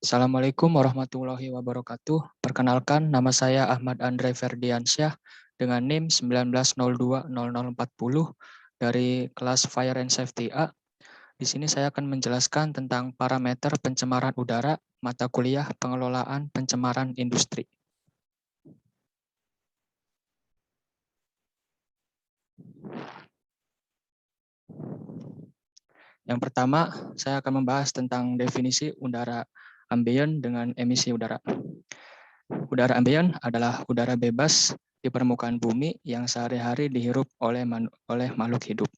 Assalamualaikum warahmatullahi wabarakatuh. Perkenalkan, nama saya Ahmad Andre Ferdiansyah dengan NIM 19020040 dari kelas Fire and Safety A. Di sini saya akan menjelaskan tentang parameter pencemaran udara mata kuliah pengelolaan pencemaran industri. Yang pertama, saya akan membahas tentang definisi udara ambien dengan emisi udara. Udara ambien adalah udara bebas di permukaan bumi yang sehari-hari dihirup oleh makhluk hidup.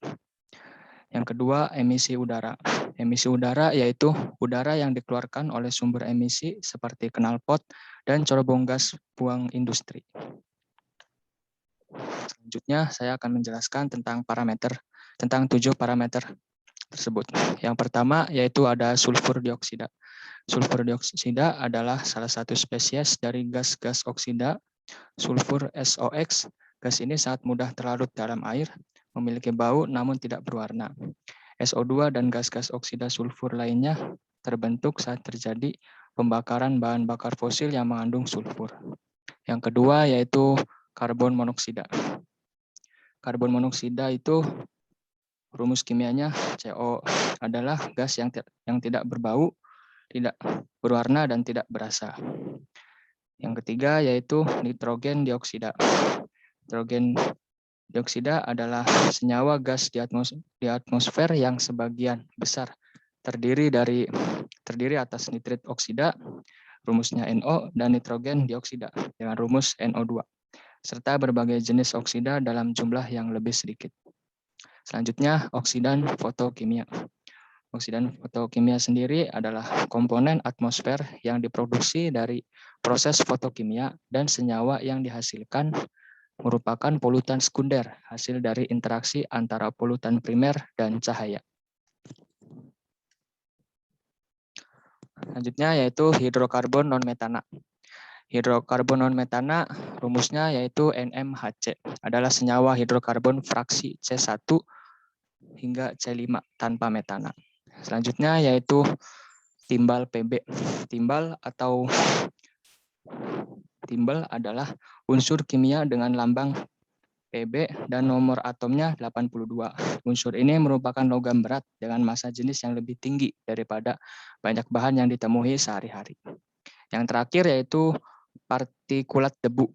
Yang kedua, emisi udara. Emisi udara yaitu udara yang dikeluarkan oleh sumber emisi seperti knalpot dan corobong gas buang industri. Selanjutnya, saya akan menjelaskan tentang 7 parameter tersebut. Yang pertama yaitu ada sulfur dioksida. Sulfur dioksida adalah salah satu spesies dari gas-gas oksida sulfur SOX. Gas ini sangat mudah terlarut dalam air, memiliki bau namun tidak berwarna. SO2 dan gas-gas oksida sulfur lainnya terbentuk saat terjadi pembakaran bahan bakar fosil yang mengandung sulfur. Yang kedua yaitu karbon monoksida. Karbon monoksida itu rumus kimianya CO adalah gas yang tidak berbau, tidak berwarna, dan tidak berasa. Yang ketiga yaitu nitrogen dioksida. Nitrogen dioksida adalah senyawa gas di atmosfer yang sebagian besar terdiri atas nitrit oksida, rumusnya NO, dan nitrogen dioksida dengan rumus NO2, serta berbagai jenis oksida dalam jumlah yang lebih sedikit. Selanjutnya, oksidan fotokimia. Oksidan fotokimia sendiri adalah komponen atmosfer yang diproduksi dari proses fotokimia dan senyawa yang dihasilkan merupakan polutan sekunder, hasil dari interaksi antara polutan primer dan cahaya. Selanjutnya yaitu hidrokarbon non-metana. Hidrokarbon non-metana rumusnya yaitu NMHC, adalah senyawa hidrokarbon fraksi C1 hingga C5 tanpa metana. Selanjutnya yaitu timbal PB. Timbal adalah unsur kimia dengan lambang PB dan nomor atomnya 82. Unsur ini merupakan logam berat dengan massa jenis yang lebih tinggi daripada banyak bahan yang ditemui sehari-hari. Yang terakhir yaitu partikulat debu.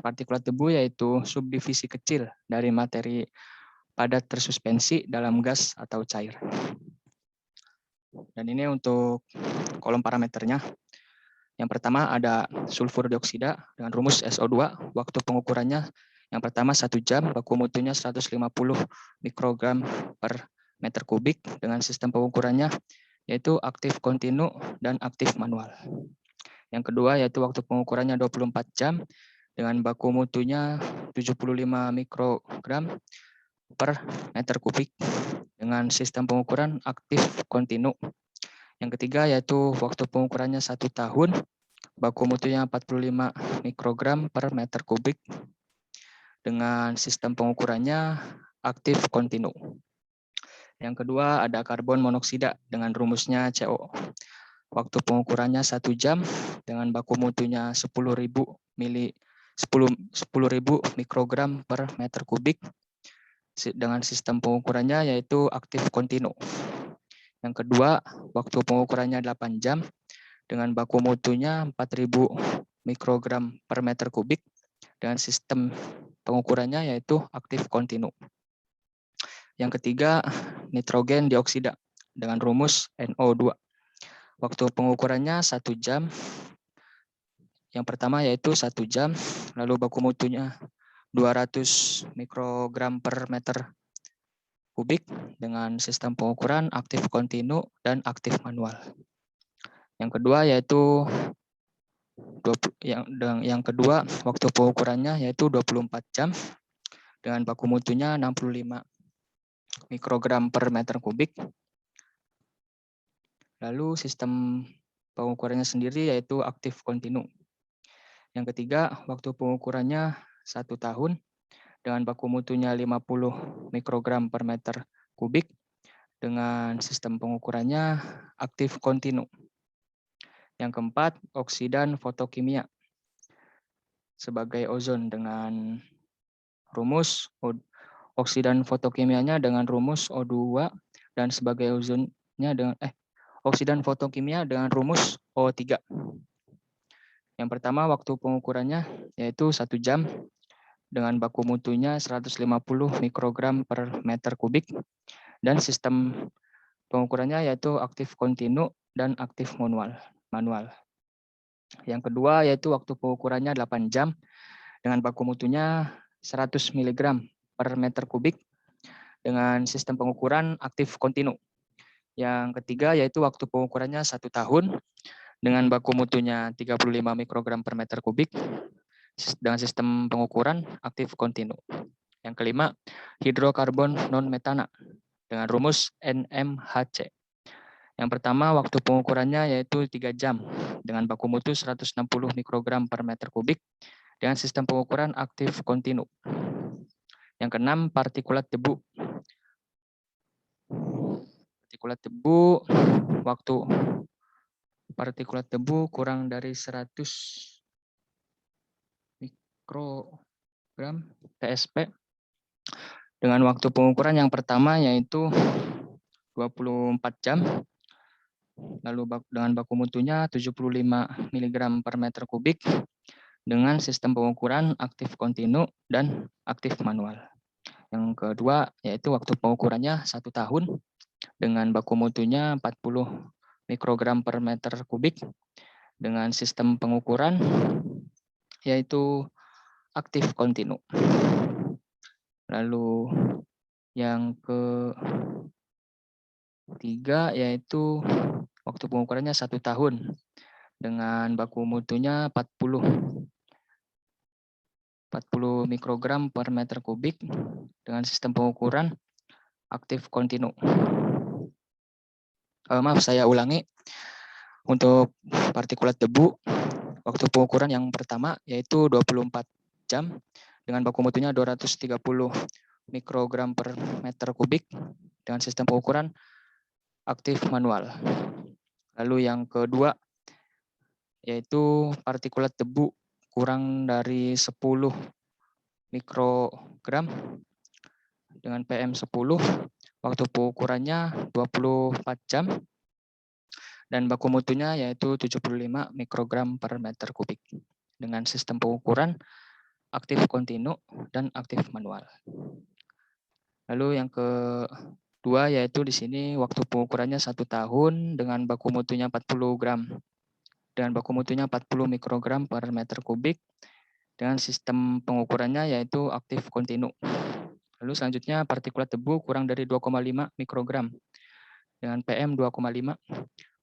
Partikulat debu yaitu subdivisi kecil dari materi padat tersuspensi dalam gas atau cair. Dan ini untuk kolom parameternya. Yang pertama ada sulfur dioksida dengan rumus SO2. Waktu pengukurannya yang pertama 1 jam, baku mutunya 150 mikrogram per meter kubik dengan sistem pengukurannya yaitu aktif kontinu dan aktif manual. Yang kedua yaitu waktu pengukurannya 24 jam dengan baku mutunya 75 mikrogram per meter kubik dengan sistem pengukuran aktif kontinu. Yang ketiga yaitu waktu pengukurannya 1 tahun, baku mutunya 45 mikrogram per meter kubik dengan sistem pengukurannya aktif kontinu. Yang kedua ada karbon monoksida dengan rumusnya CO. Waktu pengukurannya 1 jam dengan baku mutunya 10.000 mikrogram per meter kubik dengan sistem pengukurannya yaitu aktif kontinu. Yang kedua, waktu pengukurannya 8 jam dengan baku mutunya 4.000 mikrogram per meter kubik dengan sistem pengukurannya yaitu aktif kontinu. Yang ketiga, nitrogen dioksida dengan rumus NO2. Waktu pengukurannya 1 jam. Yang pertama yaitu 1 jam, lalu baku mutunya 200 mikrogram per meter kubik dengan sistem pengukuran aktif kontinu dan aktif manual. Yang kedua yaitu waktu pengukurannya yaitu 24 jam dengan baku mutunya 65 mikrogram per meter kubik. Lalu sistem pengukurannya sendiri yaitu aktif kontinu. Yang ketiga, waktu pengukurannya 1 tahun dengan baku mutunya 50 mikrogram per meter kubik dengan sistem pengukurannya aktif kontinu. Yang keempat, oksidan fotokimia sebagai ozon dengan rumus oksidan fotokimianya dengan rumus O2 dan sebagai ozonnya dengan oksidan fotokimia dengan rumus O3. Yang pertama waktu pengukurannya yaitu 1 jam dengan baku mutunya 150 mikrogram per meter kubik dan sistem pengukurannya yaitu aktif kontinu dan aktif manual. Yang kedua yaitu waktu pengukurannya 8 jam dengan baku mutunya 100 mg per meter kubik dengan sistem pengukuran aktif kontinu. Yang ketiga yaitu waktu pengukurannya 1 tahun dengan baku mutunya 35 mikrogram per meter kubik dengan sistem pengukuran aktif kontinu. Yang kelima, hidrokarbon non-metana dengan rumus NMHC. Yang pertama, waktu pengukurannya yaitu 3 jam dengan baku mutu 160 mikrogram per meter kubik dengan sistem pengukuran aktif kontinu. Yang keenam, partikulat debu. Waktu partikulat debu kurang dari 100 mikrogram PSP dengan waktu pengukuran yang pertama yaitu 24 jam, lalu dengan baku mutunya 75 mg per meter kubik dengan sistem pengukuran aktif kontinu dan aktif manual. Yang kedua yaitu waktu pengukurannya 1 tahun dengan baku mutunya 40 mikrogram per meter kubik dengan sistem pengukuran yaitu aktif kontinu. Lalu yang ketiga yaitu waktu pengukurannya 1 tahun dengan baku mutunya 40 mikrogram per meter kubik dengan sistem pengukuran aktif kontinu. Maaf, saya ulangi. Untuk partikulat debu, waktu pengukuran yang pertama yaitu 24 jam dengan baku mutunya 230 mikrogram per meter kubik dengan sistem pengukuran aktif manual. Lalu yang kedua yaitu partikulat debu kurang dari 10 mikrogram dengan PM10, waktu pengukurannya 24 jam dan baku mutunya yaitu 75 mikrogram per meter kubik dengan sistem pengukuran aktif kontinu dan aktif manual. Lalu yang kedua yaitu di sini waktu pengukurannya 1 tahun dengan baku mutunya 40 gram dengan baku mutunya 40 mikrogram per meter kubik dengan sistem pengukurannya yaitu aktif kontinu. Lalu selanjutnya partikulat debu kurang dari 2,5 mikrogram dengan PM 2,5.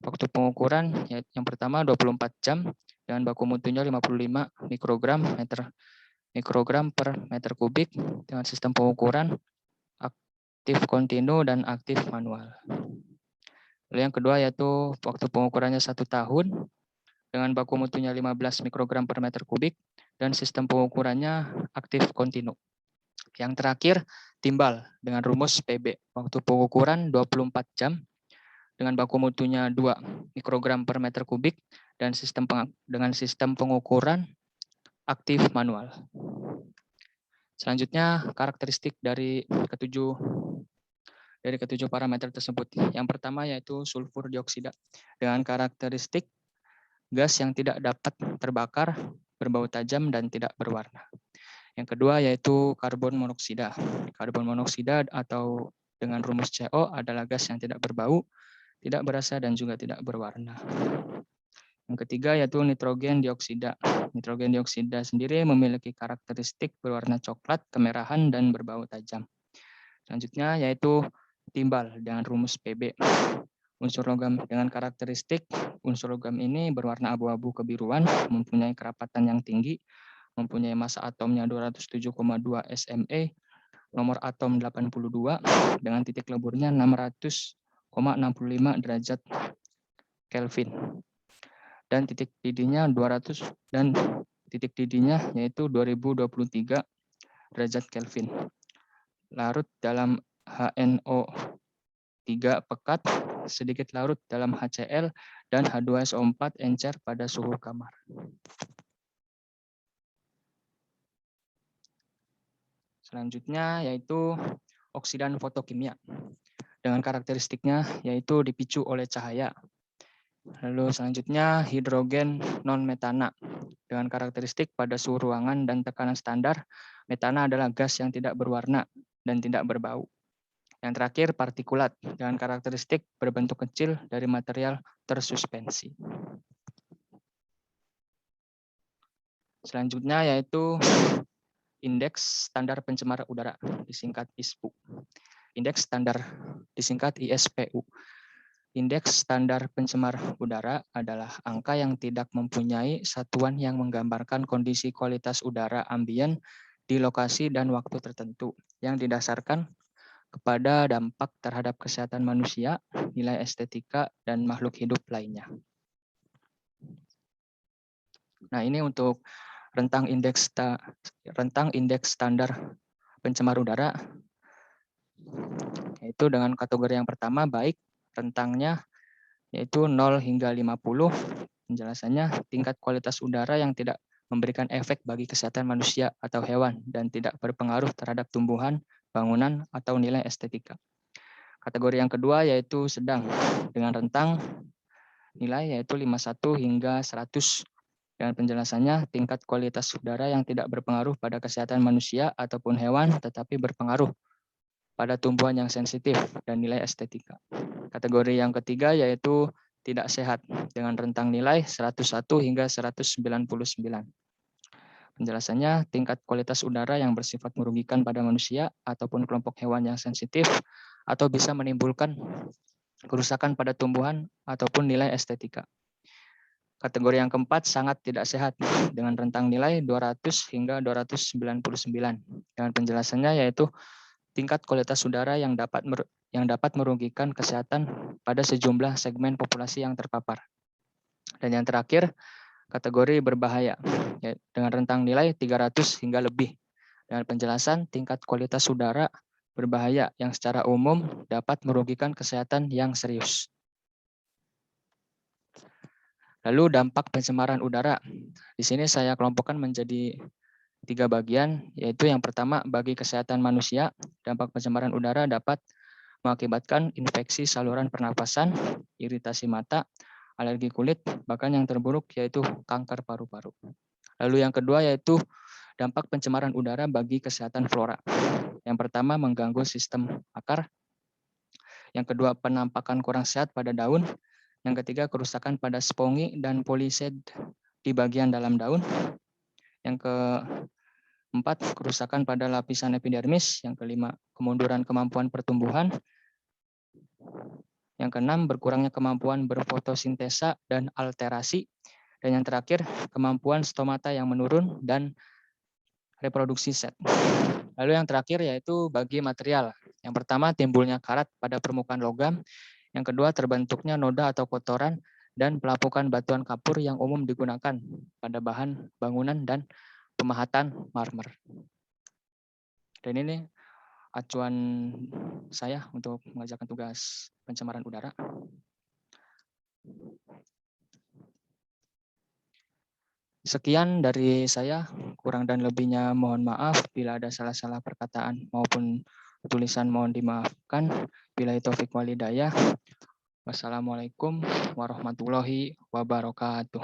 Waktu pengukuran yang pertama 24 jam dengan baku mutunya 55 mikrogram per meter kubik dengan sistem pengukuran aktif kontinu dan aktif manual. Lalu yang kedua yaitu waktu pengukurannya 1 tahun dengan baku mutunya 15 mikrogram per meter kubik dan sistem pengukurannya aktif kontinu. Yang terakhir timbal dengan rumus PB. Waktu pengukuran 24 jam dengan baku mutunya 2 mikrogram per meter kubik dan dengan sistem pengukuran aktif manual. Selanjutnya karakteristik dari ketujuh parameter tersebut. Yang pertama yaitu sulfur dioksida dengan karakteristik gas yang tidak dapat terbakar, berbau tajam dan tidak berwarna. Yang kedua yaitu karbon monoksida. Karbon monoksida atau dengan rumus CO adalah gas yang tidak berbau, tidak berasa dan juga tidak berwarna. Yang ketiga yaitu nitrogen dioksida. Nitrogen dioksida sendiri memiliki karakteristik berwarna coklat, kemerahan, dan berbau tajam. Selanjutnya yaitu timbal dengan rumus PB. Unsur logam dengan karakteristik unsur logam ini berwarna abu-abu kebiruan, mempunyai kerapatan yang tinggi, mempunyai massa atomnya 207,2 SMe, nomor atom 82, dengan titik leburnya 600,65 derajat Kelvin. Dan titik didihnya 200 dan titik didihnya yaitu 2023 derajat Kelvin. Larut dalam HNO 3 pekat, sedikit larut dalam HCl, dan H2SO4 encer pada suhu kamar. Selanjutnya yaitu oksidan fotokimia. Dengan karakteristiknya yaitu dipicu oleh cahaya. Lalu selanjutnya hidrogen non-metana. Dengan karakteristik pada suhu ruangan dan tekanan standar, metana adalah gas yang tidak berwarna dan tidak berbau. Yang terakhir partikulat dengan karakteristik berbentuk kecil dari material tersuspensi. Selanjutnya yaitu indeks standar pencemar udara, disingkat ISPU. Indeks standar disingkat ISPU. Indeks standar pencemar udara adalah angka yang tidak mempunyai satuan yang menggambarkan kondisi kualitas udara ambien di lokasi dan waktu tertentu, yang didasarkan kepada dampak terhadap kesehatan manusia, nilai estetika, dan makhluk hidup lainnya. Nah, ini untuk rentang indeks standar pencemar udara, yaitu dengan kategori yang pertama baik, rentangnya yaitu 0 hingga 50, penjelasannya tingkat kualitas udara yang tidak memberikan efek bagi kesehatan manusia atau hewan dan tidak berpengaruh terhadap tumbuhan, bangunan, atau nilai estetika. Kategori yang kedua yaitu sedang, dengan rentang nilai yaitu 51 hingga 100. Dan penjelasannya, tingkat kualitas udara yang tidak berpengaruh pada kesehatan manusia ataupun hewan, tetapi berpengaruh pada tumbuhan yang sensitif dan nilai estetika. Kategori yang ketiga yaitu tidak sehat, dengan rentang nilai 101 hingga 199. Penjelasannya, tingkat kualitas udara yang bersifat merugikan pada manusia ataupun kelompok hewan yang sensitif atau bisa menimbulkan kerusakan pada tumbuhan ataupun nilai estetika. Kategori yang keempat sangat tidak sehat dengan rentang nilai 200 hingga 299. Dengan penjelasannya yaitu tingkat kualitas udara yang dapat merugikan kesehatan pada sejumlah segmen populasi yang terpapar. Dan yang terakhir kategori berbahaya dengan rentang nilai 300 hingga lebih. Dengan penjelasan tingkat kualitas udara berbahaya yang secara umum dapat merugikan kesehatan yang serius. Lalu dampak pencemaran udara. Di sini saya kelompokkan menjadi 3 bagian, yaitu yang pertama bagi kesehatan manusia, dampak pencemaran udara dapat mengakibatkan infeksi saluran pernapasan, iritasi mata, alergi kulit, bahkan yang terburuk yaitu kanker paru-paru. Lalu yang kedua yaitu dampak pencemaran udara bagi kesehatan flora. Yang pertama mengganggu sistem akar, yang kedua penampakan kurang sehat pada daun, yang ketiga, kerusakan pada spongi dan polised di bagian dalam daun. Yang keempat, kerusakan pada lapisan epidermis. Yang kelima, kemunduran kemampuan pertumbuhan. Yang keenam, berkurangnya kemampuan berfotosintesa dan alterasi. Dan yang terakhir, kemampuan stomata yang menurun dan reproduksi set. Lalu yang terakhir yaitu bagi material. Yang pertama, timbulnya karat pada permukaan logam. Yang kedua, terbentuknya noda atau kotoran dan pelapukan batuan kapur yang umum digunakan pada bahan bangunan dan pemahatan marmer. Dan ini acuan saya untuk mengerjakan tugas pencemaran udara. Sekian dari saya, kurang dan lebihnya mohon maaf bila ada salah-salah perkataan maupun tulisan mohon dimaafkan. Billahi taufik walhidayah. Wassalamualaikum warahmatullahi wabarakatuh.